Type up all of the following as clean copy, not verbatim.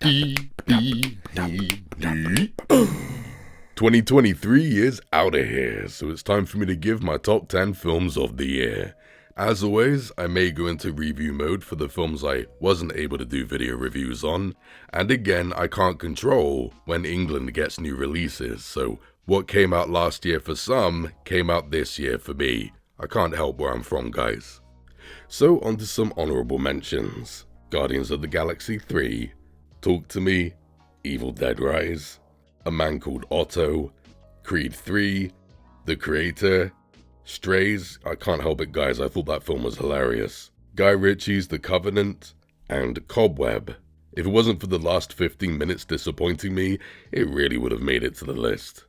2023 is out of here, so it's time for me to give my top 10 films of the year. As always, I may go into review mode for the films I wasn't able to do video reviews on, and again, I can't control when England gets new releases, so what came out last year for some, came out this year for me. I can't help where I'm from, guys. So onto some honourable mentions. Guardians of the Galaxy 3, Talk to Me, Evil Dead Rise, A Man Called Otto, Creed 3, The Creator, Strays, I can't help it guys, I thought that film was hilarious, Guy Ritchie's The Covenant, and Cobweb. If it wasn't for the last 15 minutes disappointing me, it really would have made it to the list.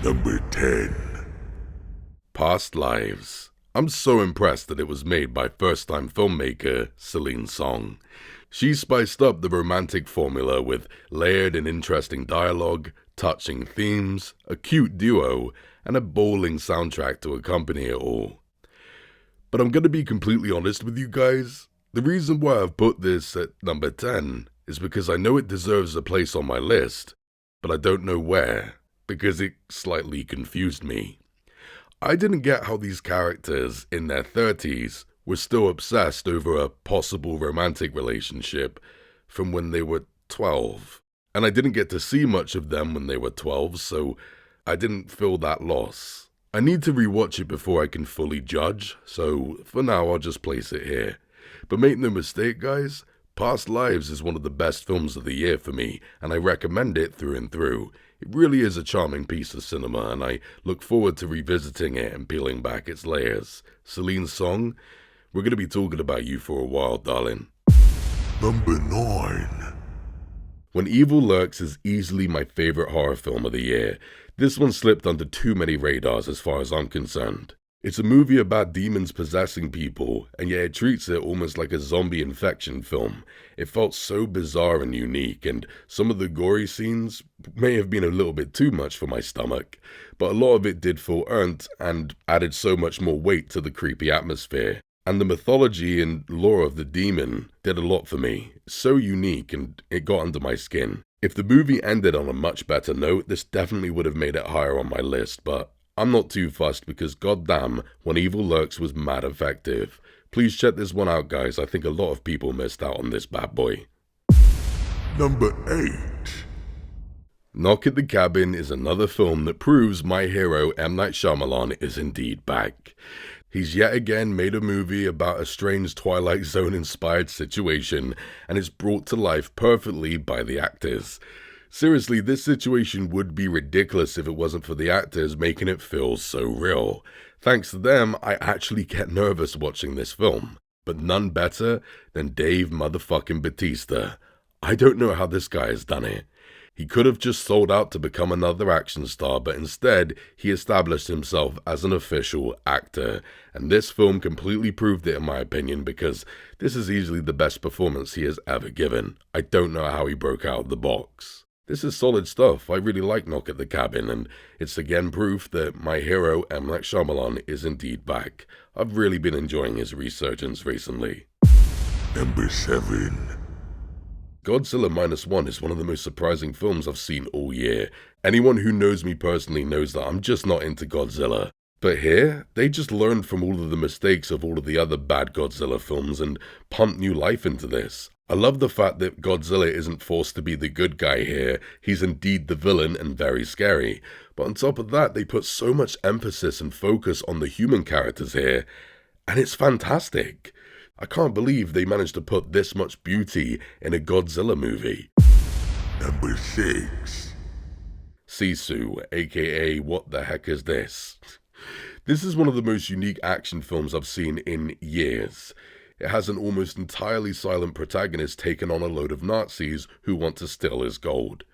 Number 10. Past Lives. I'm so impressed that it was made by first-time filmmaker Celine Song. She spiced up the romantic formula with layered and interesting dialogue, touching themes, a cute duo, and a bowling soundtrack to accompany it all. But I'm gonna be completely honest with you guys, the reason why I've put this at number 10 is because I know it deserves a place on my list, but I don't know where, because it slightly confused me. I didn't get how these characters in their 30s were still obsessed over a possible romantic relationship from when they were 12. And I didn't get to see much of them when they were 12, so I didn't feel that loss. I need to rewatch it before I can fully judge, so for now I'll just place it here. But make no mistake guys, Past Lives is one of the best films of the year for me, and I recommend it through and through. It really is a charming piece of cinema, and I look forward to revisiting it and peeling back its layers. Celine Song, we're going to be talking about you for a while, darling. Number 9. When Evil Lurks is easily my favorite horror film of the year. This one slipped under too many radars as far as I'm concerned. It's a movie about demons possessing people, and yet it treats it almost like a zombie infection film. It felt so bizarre and unique, and some of the gory scenes may have been a little bit too much for my stomach, but a lot of it did feel earned and added so much more weight to the creepy atmosphere. And the mythology and lore of the demon did a lot for me. So unique, and it got under my skin. If the movie ended on a much better note, this definitely would have made it higher on my list, but I'm not too fussed because goddamn, When Evil Lurks was mad effective. Please check this one out guys, I think a lot of people missed out on this bad boy. Number 8. Knock at the Cabin is another film that proves my hero M. Night Shyamalan is indeed back. He's yet again made a movie about a strange Twilight Zone-inspired situation, and it's brought to life perfectly by the actors. Seriously, this situation would be ridiculous if it wasn't for the actors making it feel so real. Thanks to them, I actually get nervous watching this film. But none better than Dave motherfucking Bautista. I don't know how this guy has done it. He could have just sold out to become another action star, but instead, he established himself as an official actor. And this film completely proved it in my opinion, because this is easily the best performance he has ever given. I don't know how he broke out of the box. This is solid stuff. I really like Knock at the Cabin, and it's again proof that my hero M. Night Shyamalan is indeed back. I've really been enjoying his resurgence recently. Number 7. Godzilla Minus One is one of the most surprising films I've seen all year. Anyone who knows me personally knows that I'm just not into Godzilla. But here, they just learned from all of the mistakes of all of the other bad Godzilla films and pumped new life into this. I love the fact that Godzilla isn't forced to be the good guy here, he's indeed the villain and very scary. But on top of that, they put so much emphasis and focus on the human characters here, and it's fantastic. I can't believe they managed to put this much beauty in a Godzilla movie. Number 6. Sisu, aka What the Heck Is This? This is one of the most unique action films I've seen in years. It has an almost entirely silent protagonist taking on a load of Nazis who want to steal his gold.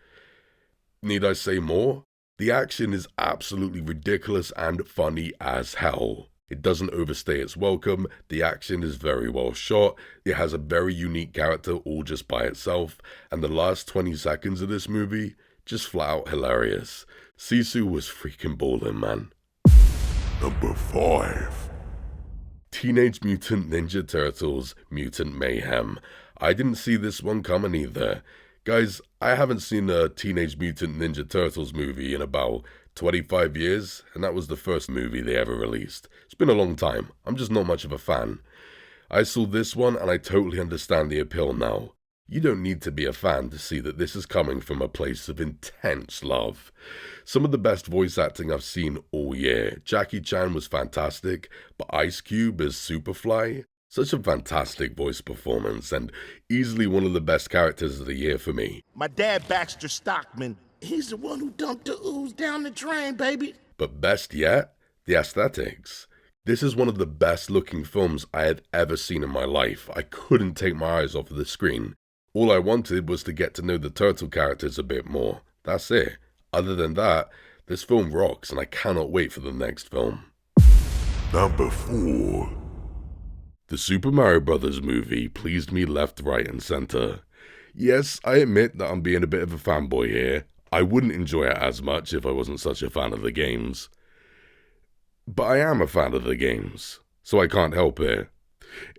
Need I say more? The action is absolutely ridiculous and funny as hell. It doesn't overstay its welcome, the action is very well shot, it has a very unique character all just by itself, and the last 20 seconds of this movie, just flat out hilarious. Sisu was freaking ballin', man. Number 5. Teenage Mutant Ninja Turtles Mutant Mayhem. I didn't see this one coming either. Guys, I haven't seen a Teenage Mutant Ninja Turtles movie in about 25 years, and that was the first movie they ever released. It's been a long time. I'm just not much of a fan. I saw this one and I totally understand the appeal now. You don't need to be a fan to see that this is coming from a place of intense love. Some of the best voice acting I've seen all year. Jackie Chan was fantastic, but Ice Cube as Superfly, such a fantastic voice performance and easily one of the best characters of the year for me. My dad, Baxter Stockman, he's the one who dumped the ooze down the drain, baby. But best yet, the aesthetics. This is one of the best looking films I had ever seen in my life. I couldn't take my eyes off of the screen. All I wanted was to get to know the turtle characters a bit more. That's it. Other than that, this film rocks and I cannot wait for the next film. Number 4. The Super Mario Bros. Movie pleased me left, right and center. Yes, I admit that I'm being a bit of a fanboy here. I wouldn't enjoy it as much if I wasn't such a fan of the games. But I am a fan of the games, so I can't help it.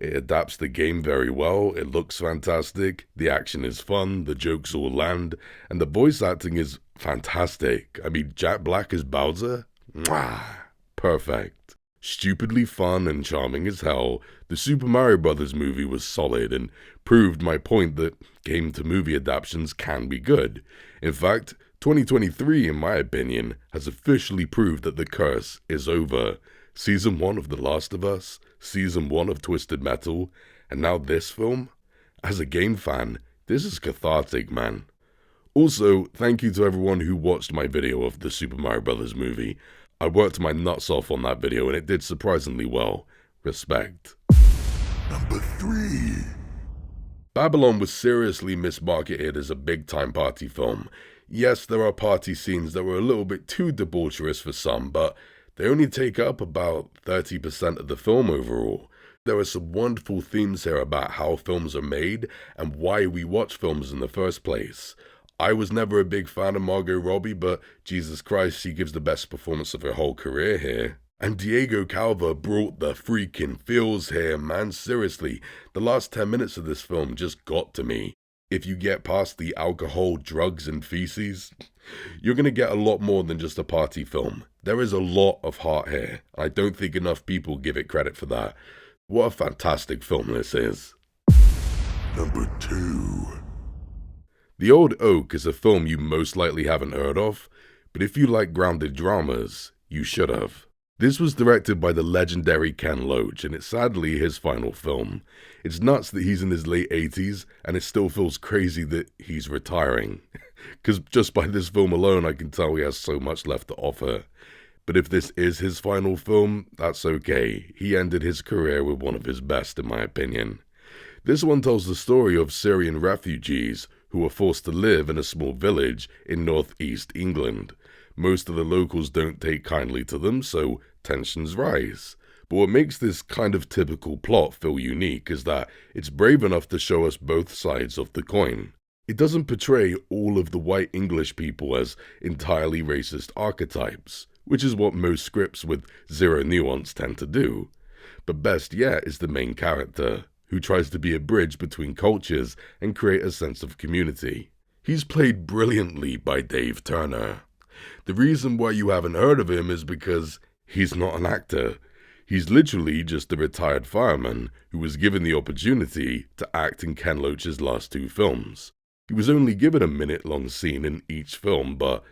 It adapts the game very well, it looks fantastic, the action is fun, the jokes all land, and the voice acting is fantastic. I mean, Jack Black as Bowser? Mwah! Perfect. Stupidly fun and charming as hell, the Super Mario Bros. Movie was solid and proved my point that game-to-movie adaptations can be good. In fact, 2023, in my opinion, has officially proved that the curse is over. Season 1 of The Last of Us, Season 1 of Twisted Metal, and now this film? As a game fan, this is cathartic, man. Also, thank you to everyone who watched my video of the Super Mario Bros. Movie. I worked my nuts off on that video and it did surprisingly well. Respect. Number 3. Babylon was seriously mismarketed as a big-time party film. Yes, there are party scenes that were a little bit too debaucherous for some, but they only take up about 30% of the film overall. There are some wonderful themes here about how films are made and why we watch films in the first place. I was never a big fan of Margot Robbie, but Jesus Christ, she gives the best performance of her whole career here. And Diego Calva brought the freaking feels here, man. Seriously, the last 10 minutes of this film just got to me. If you get past the alcohol, drugs, and feces, you're going to get a lot more than just a party film. There is a lot of heart here. I don't think enough people give it credit for that. What a fantastic film this is. Number 2. The Old Oak is a film you most likely haven't heard of, but if you like grounded dramas, you should have. This was directed by the legendary Ken Loach, and it's sadly his final film. It's nuts that he's in his late 80s, and it still feels crazy that he's retiring. Because just by this film alone, I can tell he has so much left to offer. But if this is his final film, that's okay. He ended his career with one of his best, in my opinion. This one tells the story of Syrian refugees who were forced to live in a small village in northeast England. Most of the locals don't take kindly to them, so tensions rise. But what makes this kind of typical plot feel unique is that it's brave enough to show us both sides of the coin. It doesn't portray all of the white English people as entirely racist archetypes, which is what most scripts with zero nuance tend to do. But best yet is the main character, who tries to be a bridge between cultures and create a sense of community. He's played brilliantly by Dave Turner. The reason why you haven't heard of him is because he's not an actor. He's literally just a retired fireman who was given the opportunity to act in Ken Loach's last 2 films. He was only given a minute-long scene in each film, but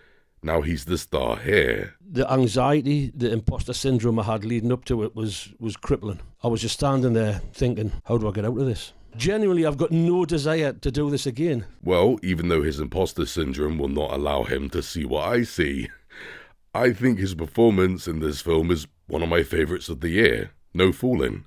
now he's the star here. The anxiety, the imposter syndrome I had leading up to it was crippling. I was just standing there thinking, how do I get out of this? Genuinely, I've got no desire to do this again. Well, even though his imposter syndrome will not allow him to see what I see, I think his performance in this film is one of my favourites of the year. No fooling.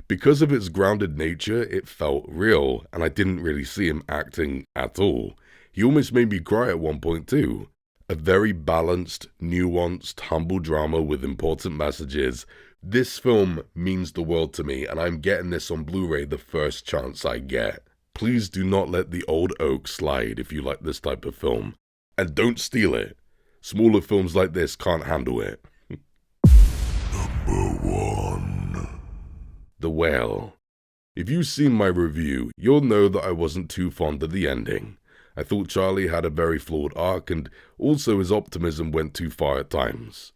Because of its grounded nature, it felt real, and I didn't really see him acting at all. He almost made me cry at one point too. A very balanced, nuanced, humble drama with important messages. This film means the world to me, and I'm getting this on Blu-ray the first chance I get. Please do not let The Old Oak slide if you like this type of film. And don't steal it. Smaller films like this can't handle it. Number 1. The Whale. If you've seen my review, you'll know that I wasn't too fond of the ending. I thought Charlie had a very flawed arc, and also his optimism went too far at times.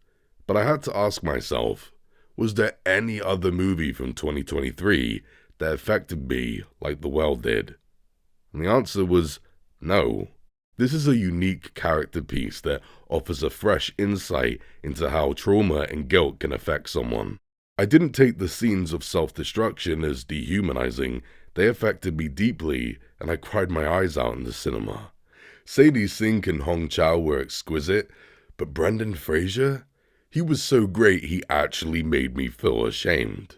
But I had to ask myself, was there any other movie from 2023 that affected me like The Well did? And the answer was no. This is a unique character piece that offers a fresh insight into how trauma and guilt can affect someone. I didn't take the scenes of self-destruction as dehumanizing. They affected me deeply, and I cried my eyes out in the cinema. Sadie Sink and Hong Chow were exquisite, but Brendan Fraser? He was so great he actually made me feel ashamed.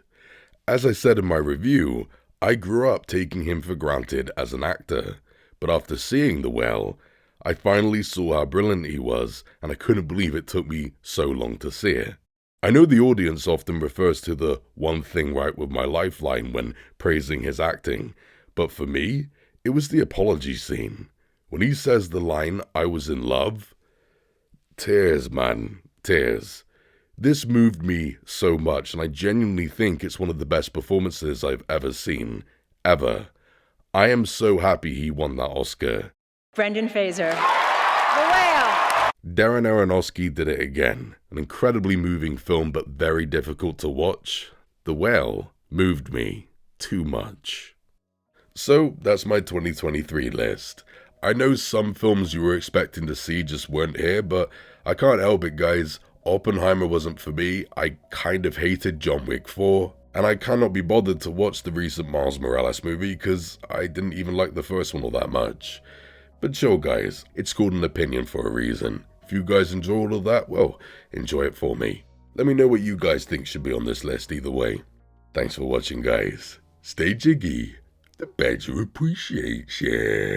As I said in my review, I grew up taking him for granted as an actor, but after seeing The Well, I finally saw how brilliant he was, and I couldn't believe it took me so long to see it. I know the audience often refers to the one thing right with my lifeline when praising his acting, but for me, it was the apology scene. When he says the line, "I was in love," tears, man, tears. This moved me so much, and I genuinely think it's one of the best performances I've ever seen, ever. I am so happy he won that Oscar. Brendan Fraser. The Whale! Darren Aronofsky did it again. An incredibly moving film, but very difficult to watch. The Whale moved me too much. So, that's my 2023 list. I know some films you were expecting to see just weren't here, but I can't help it, guys. Oppenheimer wasn't for me. I kind of hated John Wick 4. And I cannot be bothered to watch the recent Miles Morales movie because I didn't even like the first one all that much. But chill, guys, it's called an opinion for a reason. If you guys enjoy all of that, well, enjoy it for me. Let me know what you guys think should be on this list either way. Thanks for watching, guys. Stay jiggy. The badger appreciates ya.